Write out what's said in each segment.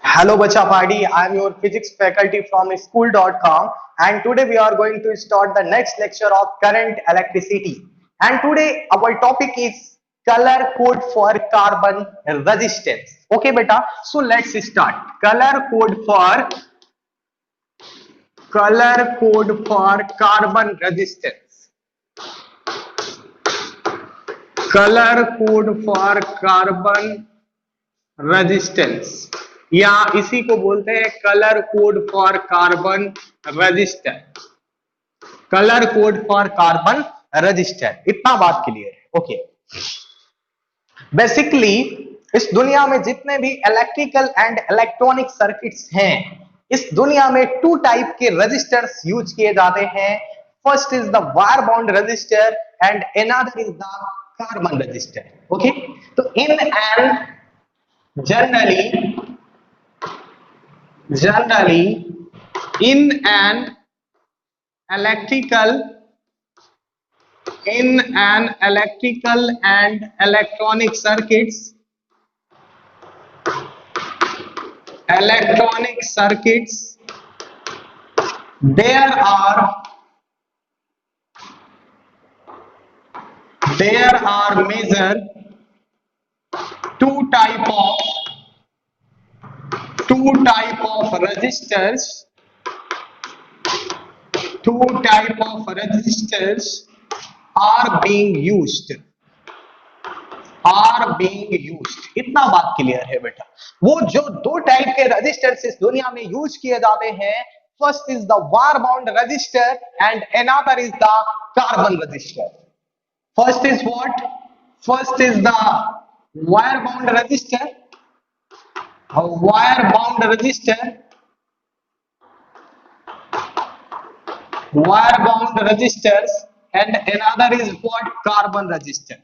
Hello Bacha Party, I am your physics faculty from school.com and today we are going to start the next lecture of current electricity. And today our topic is color code for carbon resistance. Okay beta, so let's start. Color code for carbon resistance. Color code for carbon resistance या इसी को बोलते हैं colour code for carbon register. Colour code for carbon register, इतना बात clear है। Okay, basically इस दुनिया में जितने भी इलेक्ट्रिकल एंड इलेक्ट्रॉनिक सर्किट्स हैं, इस दुनिया में टू टाइप के रजिस्टर्स यूज किए जाते हैं। First is the wire bound register and another is the carbon register. Okay, तो इन and generally in an electrical and electronic circuits there are major two type of resistors are being used। इतना बात clear है बेटा। वो जो दो type के रजिस्टर्स इस दुनिया में यूज किए जाते हैं, first is the wire bound register and another is the carbon register. First is what? First is the wire bound resistor and another is what? Carbon resistor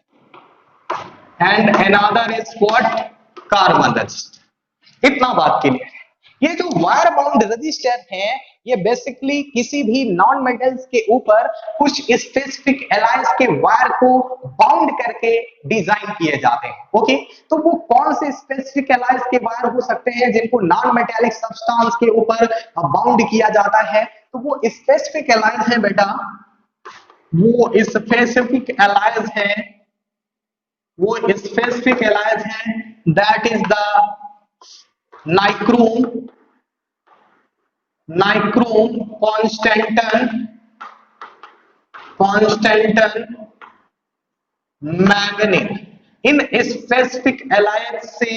इतना बात क्लियर है। ये जो वायर बाउंड रजिस्टर हैं, ये basically किसी भी non metals के ऊपर कुछ स्पेसिफिक एलाइंस के वायर को बाउंड करके डिजाइन किए जाते हैं। ओके, तो वो कौन से स्पेसिफिक एलाइंस के वायर हो सकते हैं जिनको नॉन मेटेलिक सब्सटेंस के ऊपर बाउंड किया जाता है? तो वो स्पेसिफिक एलाइंस है बेटा, that is the nichrome, Constantan, manganese. इन स्पेसिफिक एलायंस से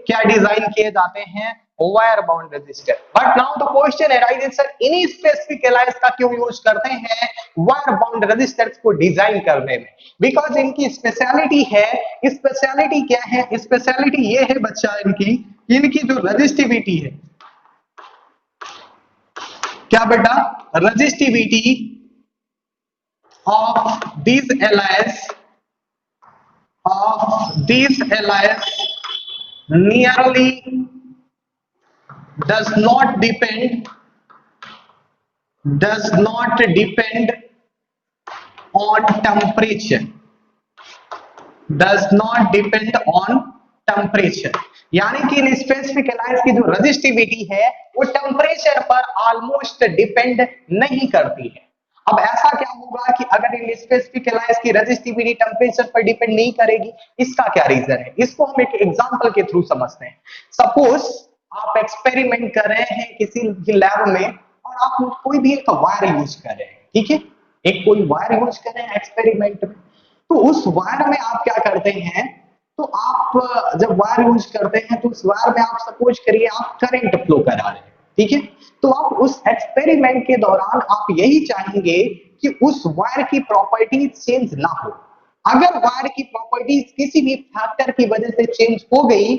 क्या डिजाइन किए जाते हैं? Wire bound resistor. But now the question arises, sir इन्हीं स्पेसिफिक एलायंस का क्यों यूज करते हैं वायर बाउंड रजिस्टर्स को डिजाइन करने में? बिकॉज इनकी स्पेशलिटी है। स्पेशलिटी क्या है? स्पेशलिटी ये है बच्चा, इनकी जो रजिस्टिविटी है, क्या बेटा? Resistivity of these alloys nearly does not depend on temperature, यानी कि इन स्पेसिफिक एलायंस की जो रजिस्टिविटी है वो टेम्परेचर पर ऑलमोस्ट डिपेंड नहीं करती है। अब ऐसा क्या होगा कि अगर इन स्पेसिफिक एलायंस की रजिस्टिविटी टेम्परेचर पर डिपेंड नहीं करेगी, इसका क्या रीजन है? इसको हम एक एग्जांपल के थ्रू समझते हैं। सपोज आप एक्सपेरिमेंट कर रहे हैं किसी लैब में और आप कोई भी एक वायर यूज कर रहे हैं, ठीक है? एक कोई वायर यूज कर रहे हैं एक्सपेरिमेंट में, तो उस वायर में आप क्या करते हैं? तो आप जब वायर यूज करते हैं तो उस वायर में आप सपोज करिए आप करंट फ्लो करा रहे हैं, ठीक है? तो आप उस एक्सपेरिमेंट के दौरान आप यही चाहेंगे कि उस वायर की प्रॉपर्टीज चेंज ना हो। अगर वायर की प्रॉपर्टीज किसी भी फैक्टर की वजह से चेंज हो गई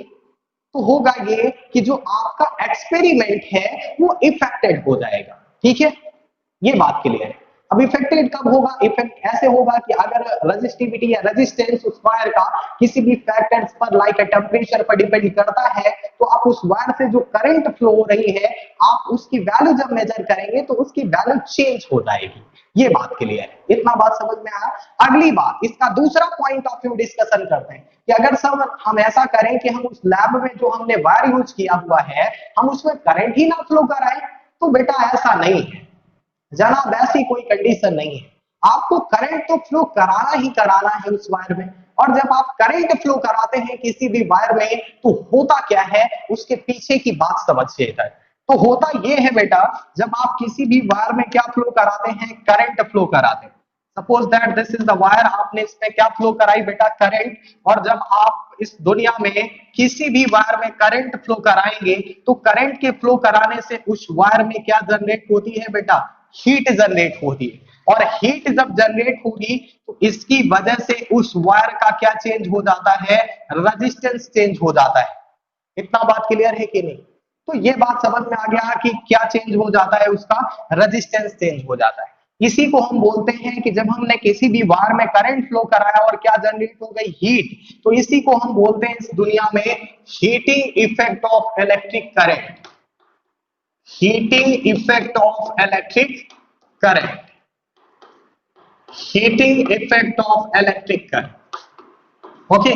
तो होगा ये कि जो आपका एक्सपेरिमेंट है वो इफेक्टेड हो जाएगा, ठीक है? ये बात क्लियर है। अब इफेक्टेड कब होगा? इफेक्ट ऐसे होगा कि अगर रेजिस्टिविटी या रेजिस्टेंस उस वायर का किसी भी फैक्टर्स पर लाइक टेम्परेचर पर डिपेंड करता है, तो आप उस वायर से जो करंट फ्लो हो रही है आप उसकी वैल्यू जब मेजर करेंगे तो उसकी वैल्यू चेंज हो जाएगी। ये बात क्लियर है, इतना बात समझ में आया। अगली बात, इसका दूसरा पॉइंट ऑफ व्यू डिस्कशन करते हैं कि अगर सब हम ऐसा करें कि हम उस लैब में जो हमने वायर यूज किया हुआ है हम उसमें करंट ही ना फ्लो कराएं? तो बेटा ऐसा नहीं है जनाब, ऐसी कोई कंडीशन नहीं है। आपको करंट तो फ्लो कराना ही कराना है उस वायर में। और जब आप करंट फ्लो कराते हैं किसी भी वायर में, तो होता क्या है उसके पीछे की बात समझिएगा। तो होता यह है बेटा, जब आप किसी भी वायर में क्या फ्लो कराते हैं, करंट फ्लो कराते हैं। Suppose that this is the wire, आपने इसमें क्या फ्लो कराई बेटा, करंट। और जब आप इस दुनिया में किसी भी वायर में करंट फ्लो कराएंगे, तो करंट के फ्लो कराने से उस वायर में क्या जनरेट होती है बेटा, हीट जनरेट होती है। और हीट जब जनरेट होगी तो इसकी वजह से उस वायर का क्या चेंज हो जाता है, रेजिस्टेंस चेंज हो जाता है। इतना बात क्लियर है कि नहीं? तो ये बात समझ में आ गया कि क्या चेंज हो जाता है, उसका रेजिस्टेंस चेंज हो जाता है। इसी को हम बोलते हैं कि जब हमने किसी भी वायर में करंट फ्लो कराया और क्या जनरेट हो गई, हीट, तो इसी को हम बोलते हैं इस दुनिया में heating effect of electric current. Heating effect of electric current, heating effect of electric current. Okay,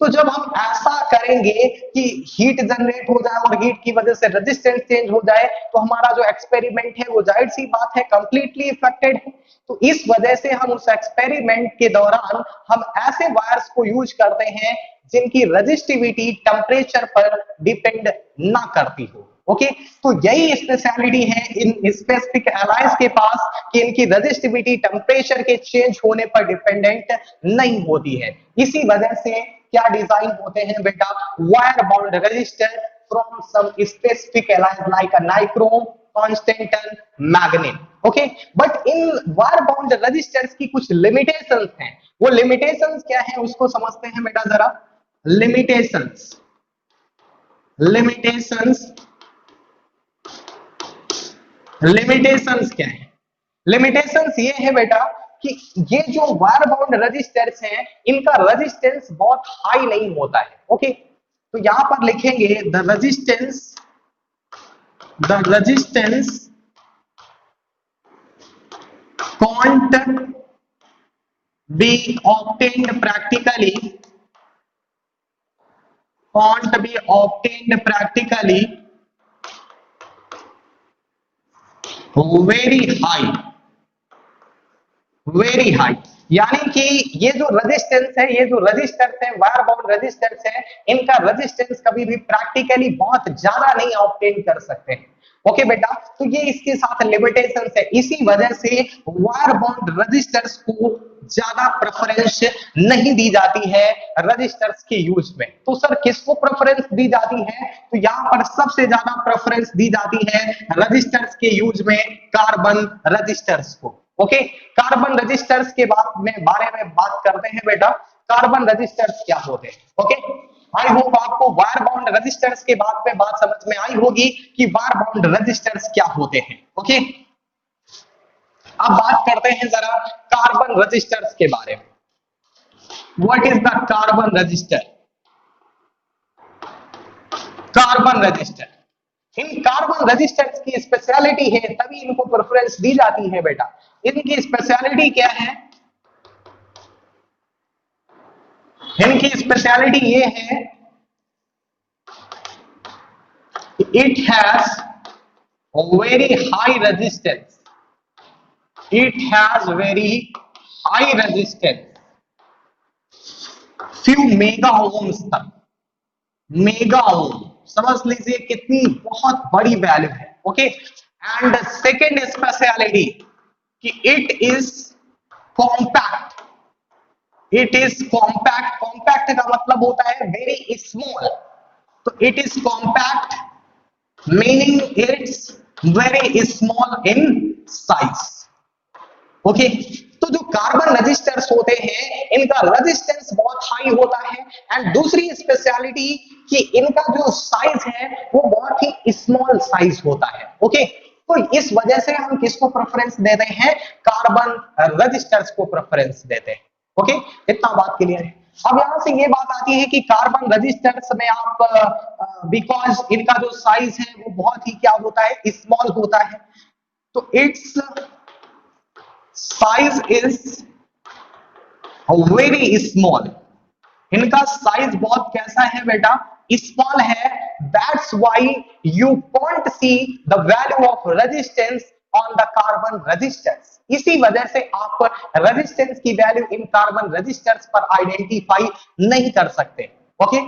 तो जब हम ऐसा करेंगे कि हीट जनरेट हो जाए और हीट की वजह से रेजिस्टेंस चेंज हो जाए, तो हमारा जो एक्सपेरिमेंट है वो जाहिर सी बात है कंप्लीटली इफेक्टेड है। तो इस वजह से हम उस एक्सपेरिमेंट के दौरान हम ऐसे वायर्स को यूज करते हैं जिनकी रेजिस्टिविटी टेम्परेचर पर डिपेंड ना करती हो। ओके, तो यही स्पेशलिटी है इन स्पेसिफिक एलाइज के पास कि इनकी रेजिस्टिविटी टेम्परेचर के चेंज होने पर डिपेंडेंट नहीं होती है। इसी वजह से क्या डिजाइन होते हैं बेटा, wire bound resistor from some specific alloys like a nichrome, constantan, magnet. Okay, but in wire bound resistors की कुछ लिमिटेशंस हैं। वो लिमिटेशंस क्या है उसको समझते हैं बेटा जरा। लिमिटेशंस, लिमिटेशंस, लिमिटेशंस क्या है? लिमिटेशंस ये है बेटा कि ये जो वायर बाउंड रेजिस्टर्स हैं, इनका रेजिस्टेंस बहुत हाई नहीं होता है। ओके, तो यहां पर लिखेंगे the resistance can't be obtained practically, can't be obtained practically very high, very high. यानी कि ये जो रेजिस्टेंस है, ये जो रेजिस्टर्स है, वायर बाउंड रेजिस्टर्स है, इनका रेजिस्टेंस कभी भी प्रैक्टिकली बहुत ज्यादा नहीं ऑब्टेन कर सकते हैं। ओके बेटा, तो ये इसके साथ लिमिटेशंस है। इसी वजह से वायर बाउंड रेजिस्टर्स को ज्यादा प्रेफरेंस नहीं दी जाती है रेजिस्टर्स के यूज में। तो सर किसको प्रेफरेंस दी जाती है? तो यहाँ पर सबसे ज्यादा प्रेफरेंस दी जाती है रेजिस्टर्स के यूज में कार्बन रेजिस्टर्स को। ओके, कार्बन रजिस्टर्स के बारे में बात करते हैं बेटा। कार्बन रजिस्टर्स क्या होते हैं? ओके, आई होप आपको वायर बाउंड रजिस्टर्स के बाद में बात समझ में आई होगी कि वायर बाउंड रजिस्टर्स क्या होते हैं। ओके, अब बात करते हैं जरा कार्बन रजिस्टर्स के बारे में। What is the carbon resistor? Carbon resistor, इन कार्बन रजिस्टर्स की स्पेशलिटी है, तभी इनको प्रेफरेंस दी जाती है बेटा। इनकी स्पेशलिटी क्या है? इनकी स्पेशलिटी ये है it has very high resistance, it has very high resistance, few mega ohms तक। मेगा ओम समझ लीजिए कितनी बहुत बड़ी वैल्यू है। ओके, एंड सेकेंड स्पेशलिटी कि it is compact, it is compact. Compact का मतलब होता है वेरी स्मॉल, तो it is compact meaning it's very small in size. Okay, तो जो कार्बन रजिस्टर्स होते हैं इनका रेजिस्टेंस बहुत हाई होता है। एंड दूसरी स्पेशलिटी कि इनका जो साइज है वो बहुत ही स्मॉल साइज होता है। ओके, तो इस वजह से हम किसको प्रेफरेंस देते हैं? कार्बन रजिस्टर्स को प्रेफरेंस देते हैं। ओके, इतना बात क्लियर है। अब यहां से ये बात आती है कि कार्बन रजिस्टर्स में आप बिकॉज इनका जो साइज है वो बहुत ही क्या होता है, स्मॉल होता है, तो it's size is very small, इनका साइज बहुत कैसा है बेटा, स्मॉल है। That's why you can't see the value of resistance on the carbon resistance. इसी वजह से आप रेजिस्टेंस की वैल्यू इन कार्बन रेजिस्टर्स पर आइडेंटिफाई नहीं कर सकते। ओके,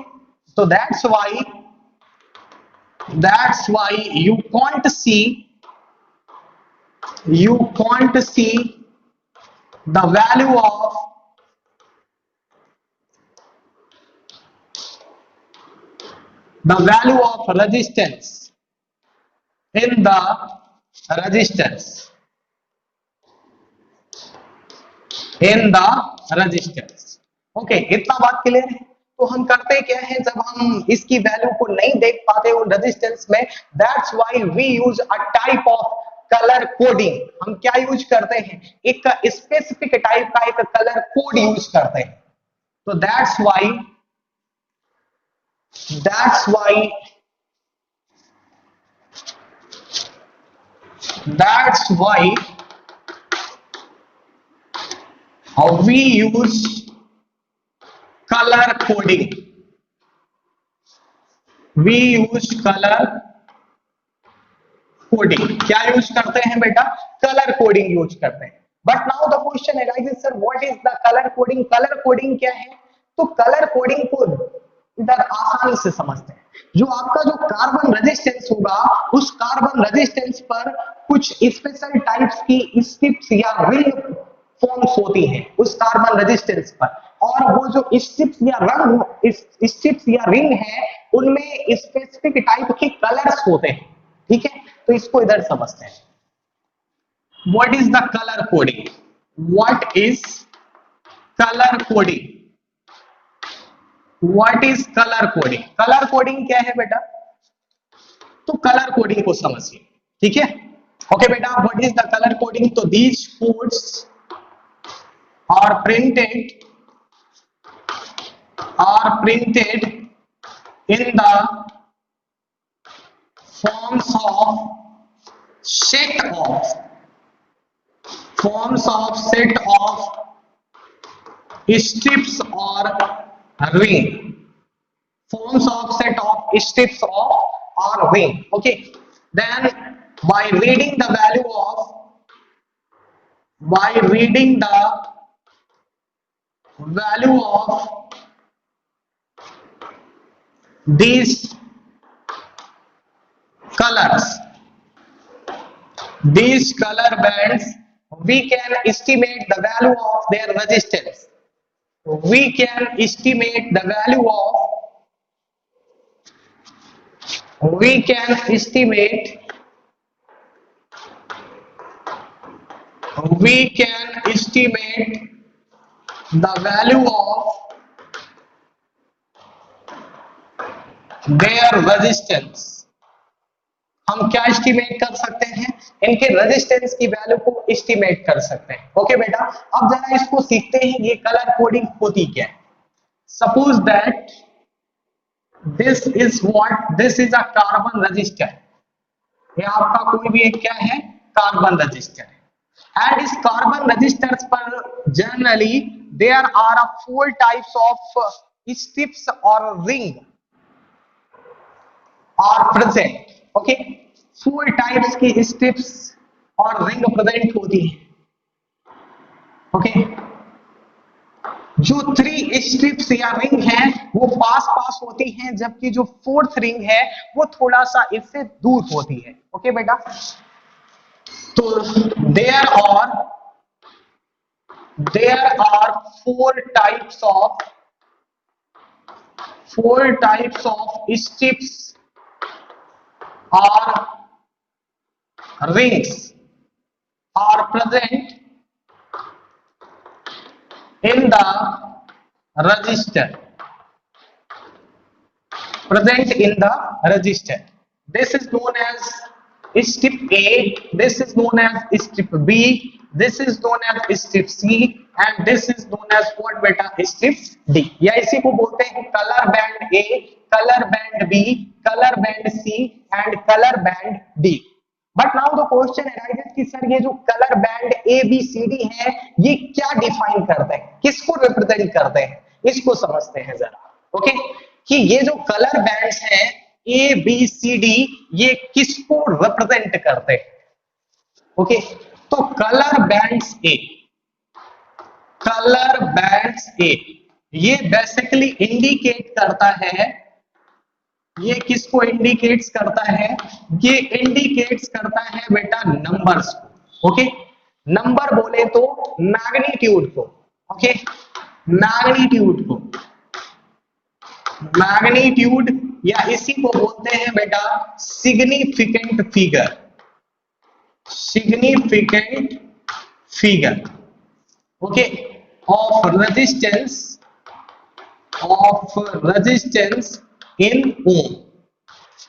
तो that's why you can't see the value of resistance in the resistance okay, इतना बात क्लियर है। तो हम करते क्या है, जब हम इसकी वैल्यू को नहीं देख पाते उन रेजिस्टेंस में, that's why we use a type of colour coding. हम क्या यूज करते हैं, एक स्पेसिफिक टाइप का एक कलर कोड यूज करते हैं। तो that's why we use color coding। क्या यूज करते हैं बेटा, कलर कोडिंग यूज करते हैं। But now the question arises, sir what is the colour coding? Colour coding क्या है? तो कलर कोडिंग को इधर आसानी से समझते हैं। जो आपका जो कार्बन रेजिस्टेंस होगा, उस कार्बन रेजिस्टेंस पर कुछ स्पेशल टाइप्स की स्ट्रिप्स या रिंग फॉर्म्स होती हैं उस कार्बन रेजिस्टेंस पर, और वो जो स्ट्रिप्स या रिंग है, उनमें स्पेसिफिक टाइप के कलर्स होते हैं। ठीक है, तो इसको इधर समझते हैं। What is the colour coding? What is colour coding? What is colour coding? Colour coding क्या है बेटा? तो कलर कोडिंग को समझिए। ठीक है, ओके बेटा, what is the colour coding? तो these codes are printed in the forms of set of strips or ring, okay, then by reading the value of these color bands, we can estimate the value of their resistance. We can estimate the value of their resistance। हम क्या estimate कर सकते हैं? इनके resistance की value को estimate कर सकते हैं। ओके बेटा, अब जरा इसको सीखते हैं, ये कलर कोडिंग होती क्या है। Suppose that this is a carbon register. ये आपका कोई भी एक क्या है, कार्बन रजिस्टर है। एंड इस कार्बन रजिस्टर्स पर generally there are 4 types of strips और ring are present. Okay, 4 types की स्ट्रिप्स और रिंग प्रेजेंट होती है। ओके, जो 3 स्ट्रिप्स या रिंग हैं वो पास होती हैं, जबकि जो 4th रिंग है वो थोड़ा सा इससे दूर होती है। ओके बेटा, तो there are 4 types of strips or rings are present in the register. This is known as strip A, this is known as strip B, this is known as strip C, and this is known as what beta? Strip D। या इसी को बोलते हैं colour band A, colour band B, colour band C and colour band D। But now the question arises कि sir ये जो colour band A B C D है, ये क्या डिफाइन करते हैं, किसको रिप्रेजेंट करते हैं? इसको समझते हैं जरा। ओके, कि ये जो कलर बैंड्स हैं ए बी सी डी, ये किसको रिप्रेजेंट करते हैं? ओके, तो कलर बैंड्स ए ये बेसिकली इंडिकेट करता है, ये किसको इंडिकेट्स करता है? ये इंडिकेट्स करता है बेटा नंबर्स को। ओके, नंबर बोले तो मैग्नीट्यूड को। ओके, मैग्नीट्यूड या इसी को बोलते हैं बेटा significant figure. Okay, of resistance in ohm.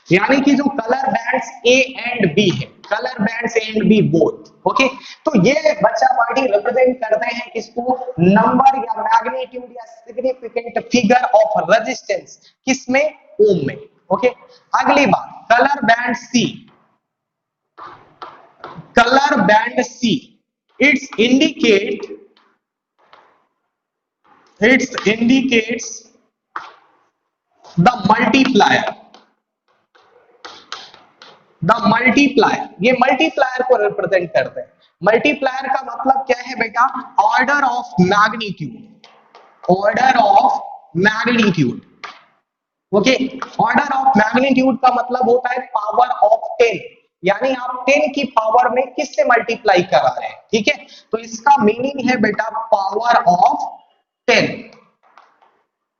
यानी कि जो colour bands A and B है, colour bands A and B both. Okay, तो ये बच्चा पार्टी रिप्रेजेंट करते हैं किसको? नंबर या मैग्नीट्यूड या सिग्निफिकेंट फिगर ऑफ रेजिस्टेंस, किसमें? ओम में। ओके, अगली बात colour band C, it's indicates the multiplier, ये मल्टीप्लायर को रिप्रेजेंट करते हैं। मल्टीप्लायर का मतलब क्या है बेटा? Order of magnitude. Okay, order of magnitude का मतलब होता है पावर ऑफ 10, यानी आप 10 की पावर में किससे मल्टीप्लाई करा रहे हैं। ठीक है, तो इसका मीनिंग है बेटा power of 10।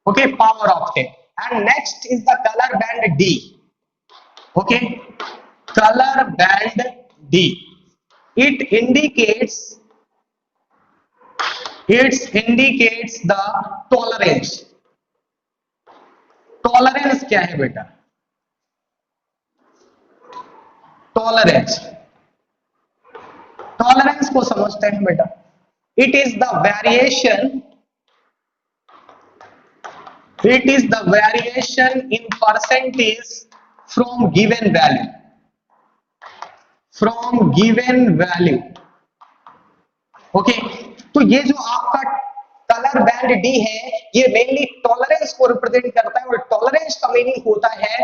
Okay, power of 10। And next is the colour band D. Okay, color band D, it indicates the tolerance। Tolerance क्या है बेटा? टॉलरेंस को समझते हैं बेटा। It is the variation in percentage from given value. Okay, तो ये जो आपका कलर बैंड डी है, ये मेनली टॉलरेंस को रिप्रेजेंट करता है, और टॉलरेंस का मीनिंग होता है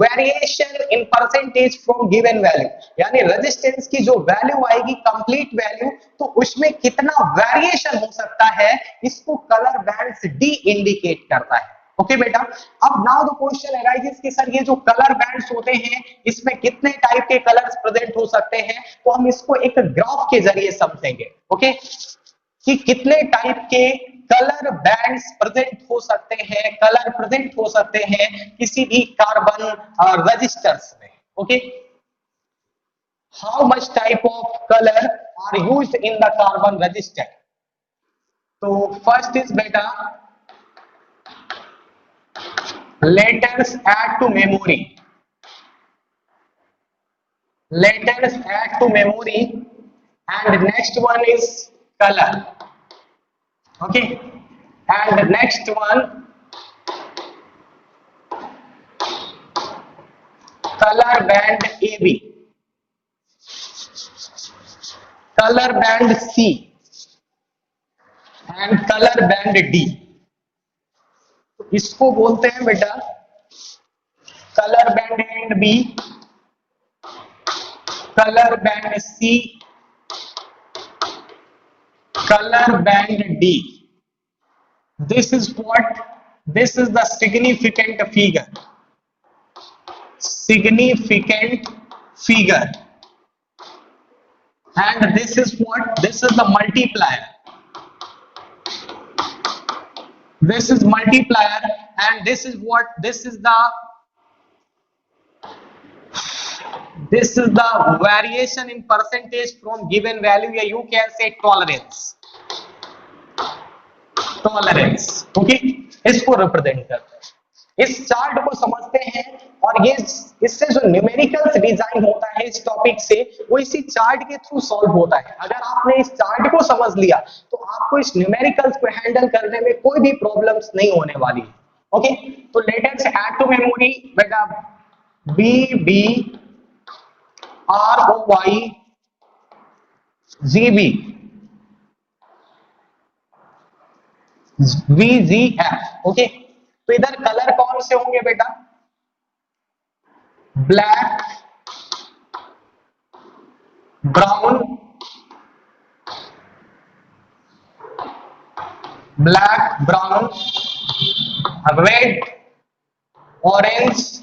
variation in percentage from given value, यानी रेजिस्टेंस की जो वैल्यू आएगी कंप्लीट वैल्यू, तो उसमें कितना वेरिएशन हो सकता है, इसको कलर बैंड डी इंडिकेट करता है। ओके बेटा, अब नाउ द क्वेश्चन अराइजेस कि सर ये जो कलर बैंड्स होते हैं, इसमें कितने टाइप के कलर्स प्रेजेंट हो सकते हैं? तो हम इसको एक ग्राफ के जरिए समझेंगे। ओके, कि कितने टाइप के कलर बैंड्स प्रेजेंट हो सकते हैं किसी भी कार्बन रजिस्टर्स में। Okay, how much type of colour are used in the carbon resistor? तो फर्स्ट इज बेटा letters add to memory, and next one is color. Okay, and the next one color band AB, color band C, and color band D। इसको बोलते हैं बेटा colour band and B, colour band C, colour band D. This is the significant figure, and this is the multiplier. This is multiplier, and this is the variation in percentage from given value, या you can say tolerance। Okay, इसको represent करते हैं। इस chart को समझते हैं, और ये इससे जो न्यूमेरिकल्स डिजाइन होता है इस टॉपिक से, वो इसी चार्ट के थ्रू सॉल्व होता है। अगर आपने इस चार्ट को समझ लिया तो आपको इस न्यूमेरिकल्स को हैंडल करने में कोई भी प्रॉब्लम्स नहीं होने वाली। ओके, तो लेटर्स ऐड टू मेमोरी बेटा BB ROY GB। VGF। Okay, तो इधर कलर कौन से होंगे बेटा? Black, brown, black, brown, red, orange,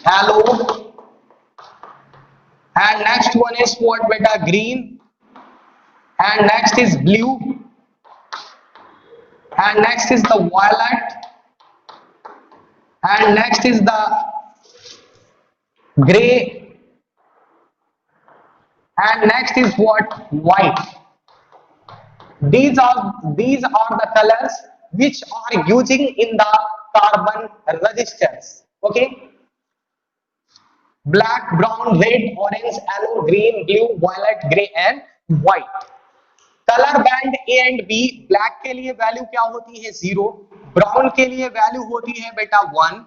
yellow, and next one is what beta? Green, and next is blue, and next is the violet, and next is the gray, and next is what? White. These are the colors which are using in the carbon resistance. Okay, black, brown, red, orange, yellow, green, blue, violet, gray and white. Colour band A and B, black के लिए value क्या होती है? 0, brown के लिए value होती है बेटा 1,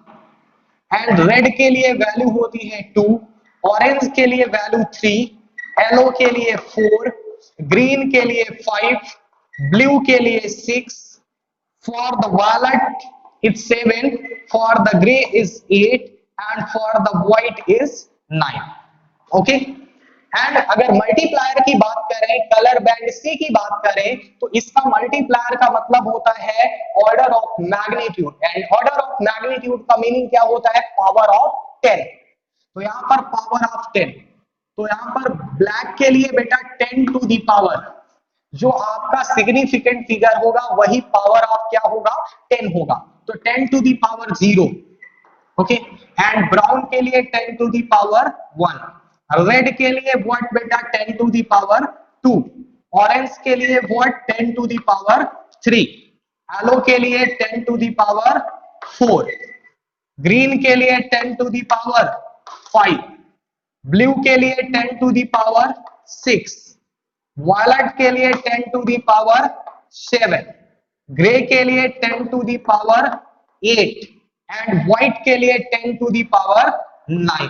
एंड रेड के लिए वैल्यू होती है 2, ऑरेंज के लिए वैल्यू 3, येलो के लिए 4, ग्रीन के लिए 5, ब्लू के लिए 6, for the violet it's 7, for the grey is 8 and for the white is 9। Okay, and अगर मल्टीप्लायर की बात करें, कलर बैंड सी की बात करें, तो इसका मल्टीप्लायर का मतलब होता है order of magnitude, and order of magnitude का मीनिंग क्या होता है? Power of 10। तो यहां पर पावर ऑफ 10, तो यहां पर ब्लैक के लिए बेटा 10 टू दी पावर, जो आपका सिग्निफिकेंट फिगर होगा वही पावर ऑफ क्या होगा? 10 होगा। तो 10 to the power 0। Okay, and brown के लिए 10 टू दी पावर 1, रेड के लिए व्हाट बेटा? 10 टू दी पावर 2, ऑरेंज के लिए what? 10 to the power 3, yellow के लिए 10 टू दी पावर 4, ग्रीन के लिए 10 टू दी पावर 5, ब्लू के लिए 10 टू दी पावर 6, वायलेट के लिए 10 टू दी पावर 7, ग्रे के लिए 10 to the power 8 and white के लिए 10 टू दी पावर 9।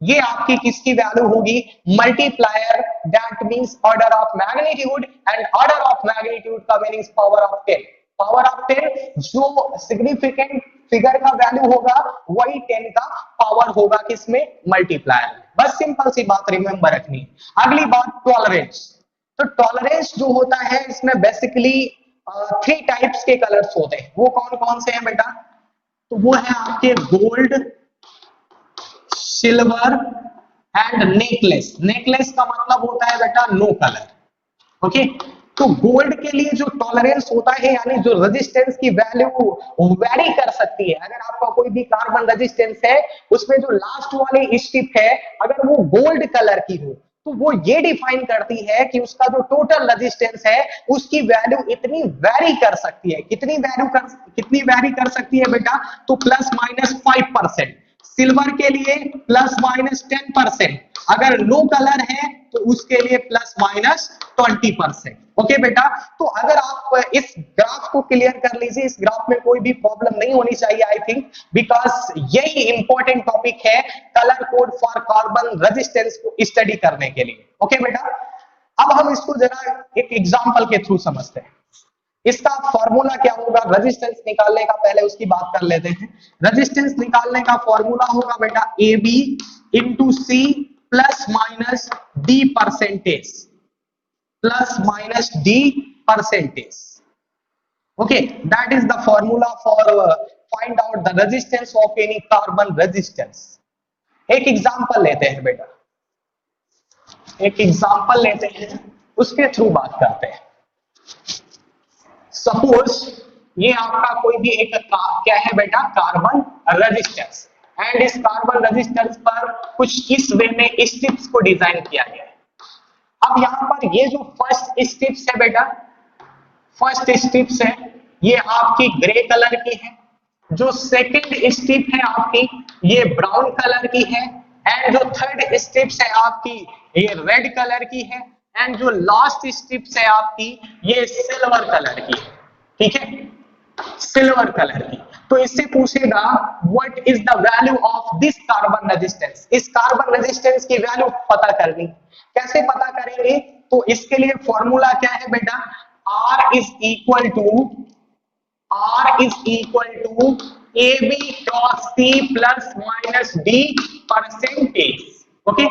ये आपकी किसकी वैल्यू होगी? Multiplier, that means order of magnitude, and order of magnitude का meaning power of 10। Power of 10, जो सिग्निफिकेंट फिगर का वैल्यू होगा वही 10 का पावर होगा किसमें? मल्टीप्लायर। बस सिंपल सी बात रिमेंबर रखनी है। अगली बात टॉलरेंस। तो टॉलरेंस जो होता है इसमें बेसिकली 3 टाइप्स के कलर्स होते हैं। वो कौन कौन से हैं बेटा? तो वो है आपके gold, silver and necklace. Necklace का मतलब होता है बेटा नो कलर। ओके, तो गोल्ड के लिए जो टॉलरेंस होता है, यानी जो रेजिस्टेंस की वैल्यू वेरी कर सकती है। अगर आपका कोई भी कार्बन रेजिस्टेंस है, उसमें जो लास्ट वाली स्ट्रिप है अगर वो गोल्ड कलर की हो, तो वो ये डिफाइन करती है कि उसका जो टोटल रेजिस्टेंस है उसकी वैल्यू इतनी वेरी कर सकती है। कितनी वेरी कर सकती है बेटा? तो प्लस माइनस 5%। सिल्वर के लिए प्लस माइनस 10%, अगर नो कलर है तो उसके लिए प्लस माइनस 20%। ओके बेटा, तो अगर आप इस ग्राफ को क्लियर कर लीजिए, इस ग्राफ में कोई भी प्रॉब्लम नहीं होनी चाहिए आई थिंक, बिकॉज यही इंपॉर्टेंट टॉपिक है colour code for carbon resistance को स्टडी करने के लिए। ओके बेटा, अब हम इसको जरा एक एग्जांपल के थ्रू समझते हैं। इसका फॉर्मूला क्या होगा रेजिस्टेंस निकालने का? पहले उसकी बात कर लेते हैं। रेजिस्टेंस निकालने का फॉर्मूला होगा बेटा A B into C plus minus D percentage, plus minus D percentage. Okay, that is the formula for find out the resistance of any carbon resistance. एक एग्जांपल लेते हैं बेटा, एक एग्जांपल लेते हैं, उसके थ्रू बात करते हैं। सपोज ये आपका कोई भी एक क्या है बेटा? कार्बन रेजिस्टेंस, एंड इस कार्बन रेजिस्टेंस पर कुछ इस वे में स्ट्रिप्स को डिजाइन किया गया है। अब यहां पर ये जो फर्स्ट स्ट्रिप्स है बेटा, फर्स्ट स्ट्रिप्स है ये आपकी ग्रे कलर की है, जो सेकंड स्ट्रिप है आपकी ये ब्राउन कलर की है, एंड जो थर्ड स्ट्रिप्स है आपकी ये रेड कलर की है, एंड जो लास्ट स्ट्रिप्स है आपकी ये सिल्वर कलर की है। ठीक है, सिल्वर कलर की। तो इससे पूछेगा what is the value of this carbon resistance. इस कार्बन रेजिस्टेंस की वैल्यू पता करनी। कैसे पता करेंगे? तो इसके लिए फॉर्मूला क्या है बेटा? R is equal to AB cross C plus minus D percentage. Okay,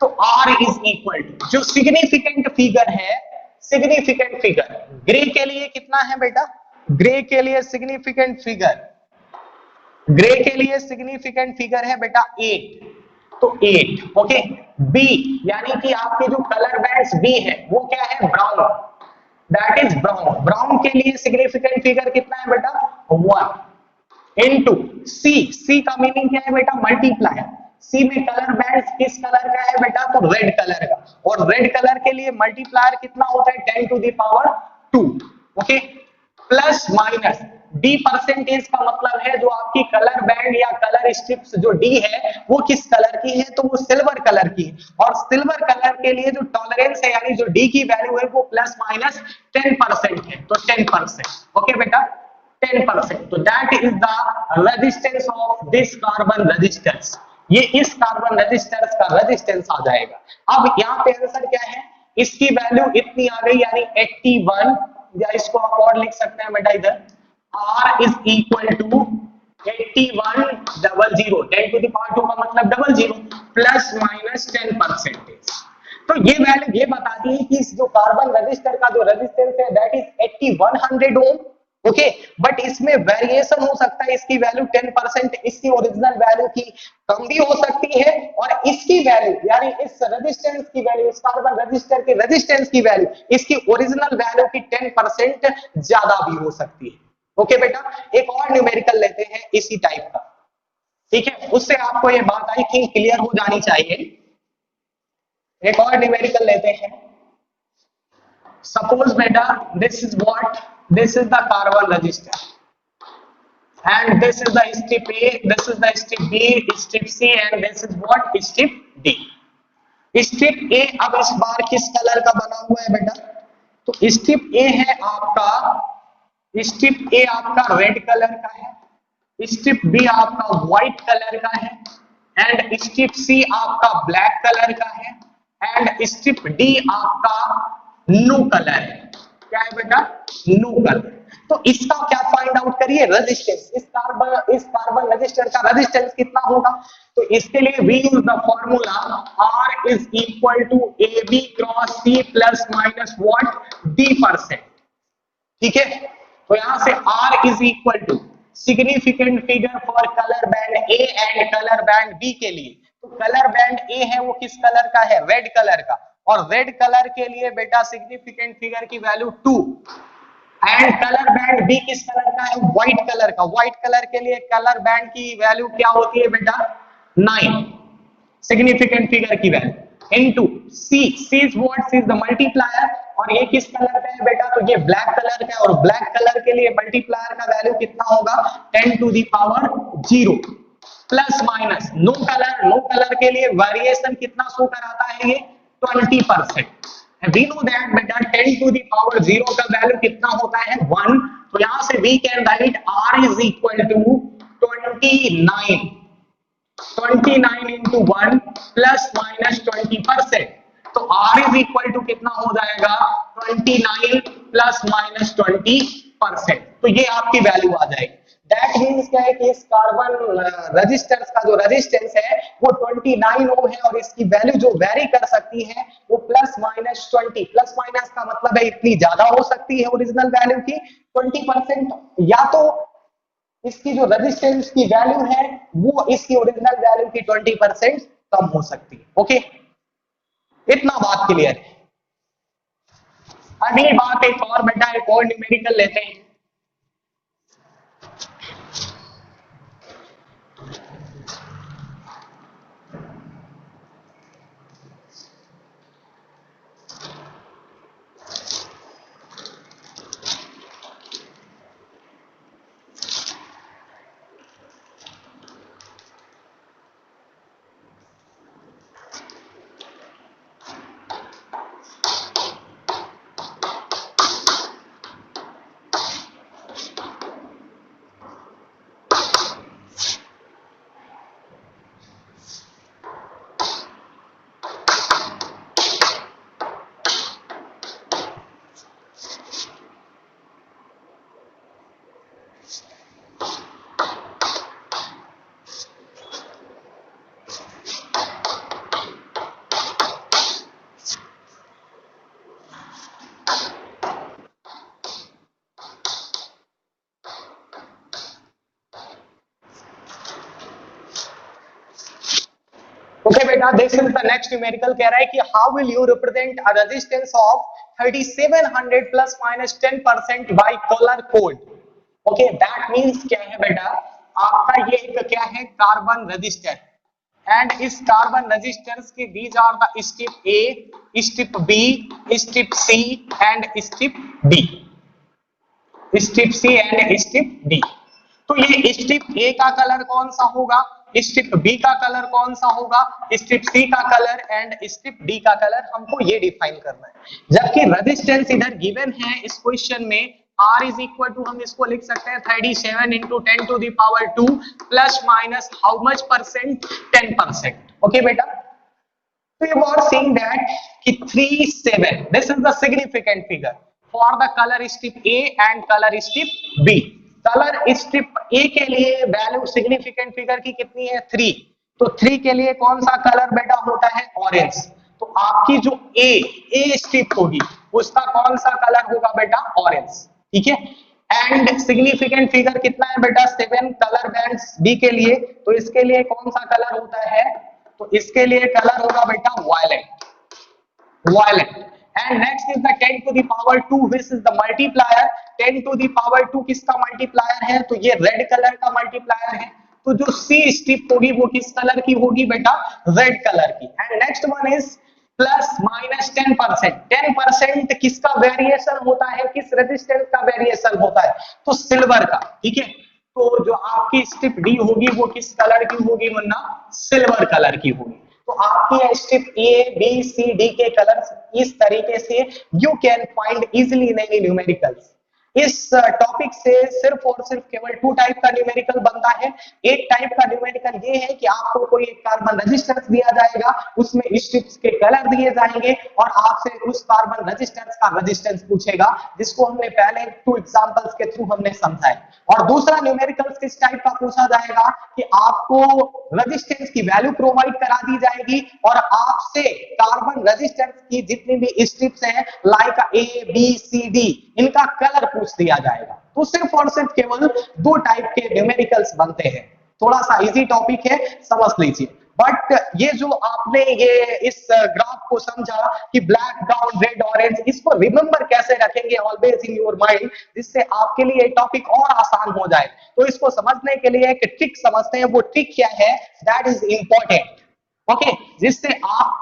तो R इज इक्वल टू जो सिग्निफिकेंट फिगर है, सिग्निफिकेंट फिगर ग्रे के लिए कितना है बेटा? ग्रे के लिए सिग्निफिकेंट फिगर, ग्रे के लिए सिग्निफिकेंट फिगर है बेटा 8, तो 8। ओके, बी यानी कि आपके जो कलर बैंड्स बी है वो क्या है? Brown, that is brown. Brown के लिए सिग्निफिकेंट फिगर कितना है बेटा? 1 इनटू सी। सी का मीनिंग क्या है बेटा? मल्टीप्लाई। सी में कलर बैंड किस कलर का है बेटा? तो रेड कलर का, और रेड कलर के लिए मल्टीप्लायर कितना होता है? 10 to the power 2। Okay, plus minus D percentage का मतलब है जो आपकी कलर बैंड या कलर स्ट्रिप्स जो डी है वो किस कलर की है? तो वो सिल्वर कलर की है, और सिल्वर कलर के लिए जो टॉलरेंस है यानी जो डी की वैल्यू है वो प्लस माइनस 10% है, तो 10%। ओके बेटा, 10%। तो that is the resistance of this carbon resistance. ये इस कार्बन रेजिस्टेंस का रेजिस्टेंस आ जाएगा। अब यहाँ पे आंसर क्या है? इसकी वैल्यू इतनी आ गई यानी 81, या इसको आप और लिख सकते हैं बेटा इधर, R is equal to 8100, 10 to the power 2 का मतलब 00 प्लस माइनस 10%। तो ये वैल्यू ये बताती है कि इस जो कार्बन रजिस्टर का जो रेजिस्टेंस है that is 8100 ohm. Okay, but इसमें वेरिएशन हो सकता है, इसकी वैल्यू 10% इसकी ओरिजिनल वैल्यू की कम भी हो सकती है, और इसकी वैल्यू यानी इस रेजिस्टेंस की वैल्यू, इस कार्बन रजिस्टर के रेजिस्टेंस की वैल्यू इसकी ओरिजिनल वैल्यू की 10% ज्यादा भी हो सकती है। ओके बेटा, एक और न्यूमेरिकल लेते हैं इसी टाइप का, ठीक है? उससे आपको ये बात आई थिंक क्लियर हो जानी चाहिए। एक और न्यूमेरिकल लेते हैं। सपोज बेटा this is what, this is the carbon register and this is the strip A, this is the strip B, strip C and this is what? Strip D। strip A अब इस बार किस colour का बना हुआ है बेटा? तो strip A है आपका, strip A आपका रेड कलर का है, strip B आपका व्हाइट कलर का है, एंड strip C आपका ब्लैक कलर का है, एंड strip D आपका नो कलर है। क्या है बेटा? No colour. तो इसका क्या फाइंड आउट करिए? रेजिस्टेंस। इस कार्बन रजिस्टर का रेजिस्टेंस कितना होगा? तो इसके लिए we use the formula R is equal to AB cross C plus minus what? D%। ठीक है, तो यहां से R is equal to significant figure for colour band A and colour band B के लिए। तो कलर बैंड A है वो किस कलर का है? रेड कलर का, और रेड कलर के लिए बेटा सिग्निफिकेंट फिगर की value 2, and colour band B किस कलर का है? व्हाइट कलर का। व्हाइट कलर के लिए कलर बैंड की वैल्यू क्या होती है बेटा? 9, सिग्निफिकेंट फिगर की value into C. C is what? C is the multiplier, और ये किस कलर का है बेटा? तो ये ब्लैक कलर का है, और ब्लैक कलर के लिए मल्टीप्लायर का वैल्यू कितना होगा? 10 to the power 0 plus minus no colour. No colour के लिए वेरिएशन कितना शो कराता है? ये 20%। we know that बेटा 10 टू द पावर 0 का वैल्यू कितना होता है? 1। तो यहां से we can write R is equal to 29, 29 into 1 plus minus 20%। तो R is equal to कितना हो जाएगा? 29 प्लस माइनस 20%। तो ये आपकी वैल्यू आ जाएगी। दैट मींस क्या है कि इस कार्बन रेजिस्टेंस का जो रेजिस्टेंस है वो 29 ओम है, और इसकी वैल्यू जो वेरी कर सकती है वो प्लस माइनस 20। प्लस माइनस का मतलब है इतनी ज्यादा हो सकती है ओरिजिनल वैल्यू की 20%, या तो इसकी जो रेजिस्टेंस की वैल्यू है वो इसकी ओरिजिनल वैल्यू की 20% कम हो सकती है। ओके, इतना बात क्लियर है। अगली बात एक और बेटा, एक और न्यूमेरिकल लेते हैं। बेटा, this is the next numerical. कह रहा है कि how will you represent a resistance of 3700 plus minus 10% by colour code. Okay, that means क्या है बेटा, आपका ये एक क्या है, कार्बन रजिस्टर, एंड इस कार्बन रजिस्टर्स के these are the step A, step B, step C and step D, step C and step D. तो ये स्टेप ए का कलर कौन सा होगा, स्टेप बी का कलर कौन सा होगा, स्टेप सी का कलर एंड स्टेप डी का कलर, हमको ये डिफाइन करना है। जबकि रेजिस्टेंस इधर गिवन है इस क्वेश्चन में, R इज इक्वल टू, हम इसको लिख सकते हैं 37 into 10 to the power 2 plus minus how much percent, 10%। Okay बेटा, so you are saying that कि 37, this is the significant figure for the color strip A and color strip B। Colour strip A के लिए value significant figure की कितनी है, 3। तो 3 के लिए कौन सा कलर बेटा होता है, ऑरेंज। तो आपकी जो ए स्ट्रिप होगी उसका कौन सा कलर होगा बेटा, ऑरेंज। ठीक है, एंड सिग्निफिकेंट फिगर कितना है बेटा, 7 कलर बैंड्स बी के लिए। तो इसके लिए कौन सा कलर होता है, तो इसके लिए कलर होगा बेटा violet, violet. And next is the 10 to the power 2 which is the multiplier. 10 to the power 2 किसका मल्टीप्लायर है, तो ये रेड कलर का मल्टीप्लायर है। तो जो सी स्ट्रिप होगी वो किस कलर की होगी बेटा, रेड कलर की। And next one is plus minus 10%। 10% किसका वेरिएशन होता है, किस रेजिस्टेंस का वेरिएशन होता है, तो सिल्वर का। ठीक है, तो जो आपकी स्ट्रिप डी होगी वो किस कलर की होगी मुन्ना, सिल्वर कलर की होगी। तो आपकी strip A B C D के कलर्स इस तरीके से you can find easily in any numericals. इस टॉपिक से सिर्फ और सिर्फ केवल 2 टाइप का न्यूमेरिकल बनता है। एक टाइप का न्यूमेरिकल ये है कि आपको कोई एक कार्बन रेजिस्टेंस दिया जाएगा, उसमें स्ट्रिप्स के कलर दिए जाएंगे और आपसे उस कार्बन रेजिस्टेंस का रेजिस्टेंस पूछेगा, जिसको हमने पहले 2 एग्जांपल्स के थ्रू हमने समझाया। और दूसरा न्यूमेरिकल्स किस टाइप का पूछा जाएगा कि आपको रेजिस्टेंस की वैल्यू प्रोवाइड करा दी जाएगी और आपसे कार्बन रेजिस्टेंस की जितनी भी स्ट्रिप्स हैं like A B C D, इनका कलर पूछ दिया जाएगा। तो सिर्फ और सिर्फ केवल 2 टाइप के न्यूमेरिकल्स बनते हैं। थोड़ा सा इजी टॉपिक है, समझ लीजिए। बट ये जो आपने ये इस ग्राफ को समझा कि ब्लैक ब्राउन रेड ऑरेंज, इसको रिमेंबर कैसे रखेंगे ऑलवेज इन योर माइंड, जिससे आपके लिए टॉपिक और आसान हो जाए। तो इसको समझने के लिए एक ट्रिक समझते हैं। वो ट्रिक क्या है, दैट इज इंपॉर्टेंट। ओके, जिससे आप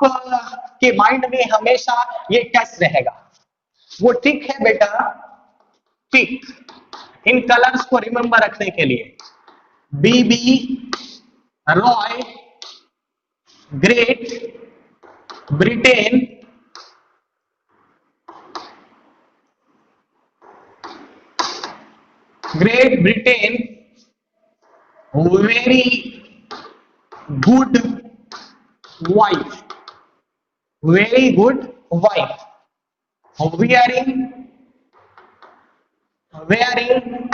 के माइंड में हमेशा ये टच रहेगा। वो ट्रिक है बेटा, ट्रिक इन कलर्स को रिमेंबर रखने के लिए, BB ROY Great Britain very good wife, very good wife, wearing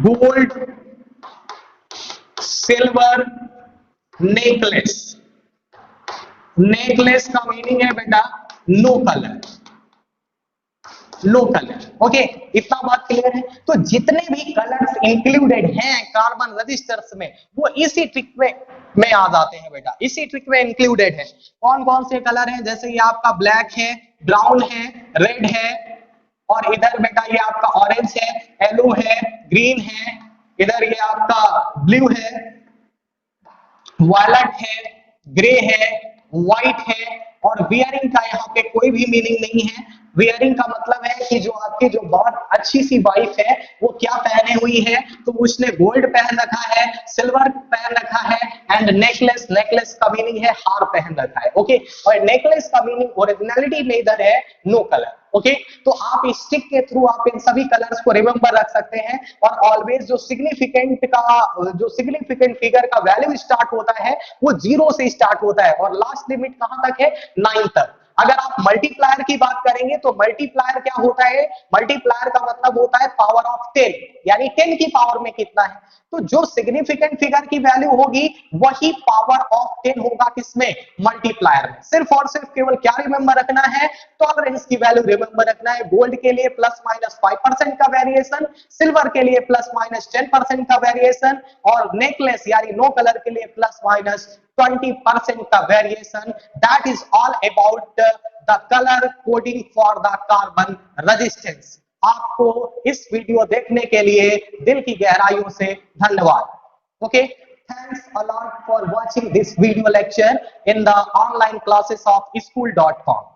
gold silver necklace। Necklace का मीनिंग है बेटा no colour, low colour. Okay, इतना बात क्लियर है। तो जितने भी कलर्स इंक्लूडेड हैं कार्बन रजिस्टर्स में वो इसी ट्रिक में आ जाते हैं बेटा, इसी ट्रिक में इंक्लूडेड है। कौन कौन से कलर हैं, जैसे ये आपका ब्लैक है, ब्राउन है, रेड है, और इधर बेटा ये आपका ऑरेंज है, येलो है, ग्रीन है, इधर ये आपका ब्लू है, वायलेट है, ग्रे है, व्हाइट है। और वियरिंग का यहाँ पे कोई भी मीनिंग नहीं है। वियरिंग का मतलब है कि जो आपकी जो बहुत अच्छी सी वाइफ है वो क्या पहने हुई है, तो उसने गोल्ड पहन रखा है, सिल्वर पहन रखा है, एंड नेकलेस, नेकलेस का मीनिंग है हार पहन रखा है। ओके, और नेकलेस का मीनिंग ओरिजिनलिटी में इधर है नो कलर। ओके, तो आप इस स्टिक के थ्रू आप इन सभी कलर्स को रिमेंबर रख सकते हैं। और ऑलवेज जो सिग्निफिकेंट फिगर का वैल्यू स्टार्ट होता है वो 0 से स्टार्ट होता है और लास्ट लिमिट कहां तक है, 9 तक। अगर आप मल्टीप्लायर की बात करेंगे तो मल्टीप्लायर क्या होता है, मल्टीप्लायर का मतलब होता है पावर ऑफ 10, यानी 10 की पावर में कितना है। तो जो सिग्निफिकेंट फिगर की वैल्यू होगी वही पावर ऑफ 10 होगा किसमें, मल्टीप्लायर में। सिर्फ और सिर्फ केवल क्या रिमेंबर रखना है, टॉलरेंस की वैल्यू रिमेंबर रखना है। गोल्ड के लिए प्लस माइनस 5% का वेरिएशन, सिल्वर के लिए प्लस माइनस 10% का वेरिएशन, और नेकलेस यानी नो कलर के लिए प्लस माइनस 20% का variation. That is all about the colour coding for the carbon resistance. आपको इस वीडियो देखने के लिए दिल की गहराइयों से धन्यवाद। Okay, thanks a lot for watching this video lecture in the online classes of school.com.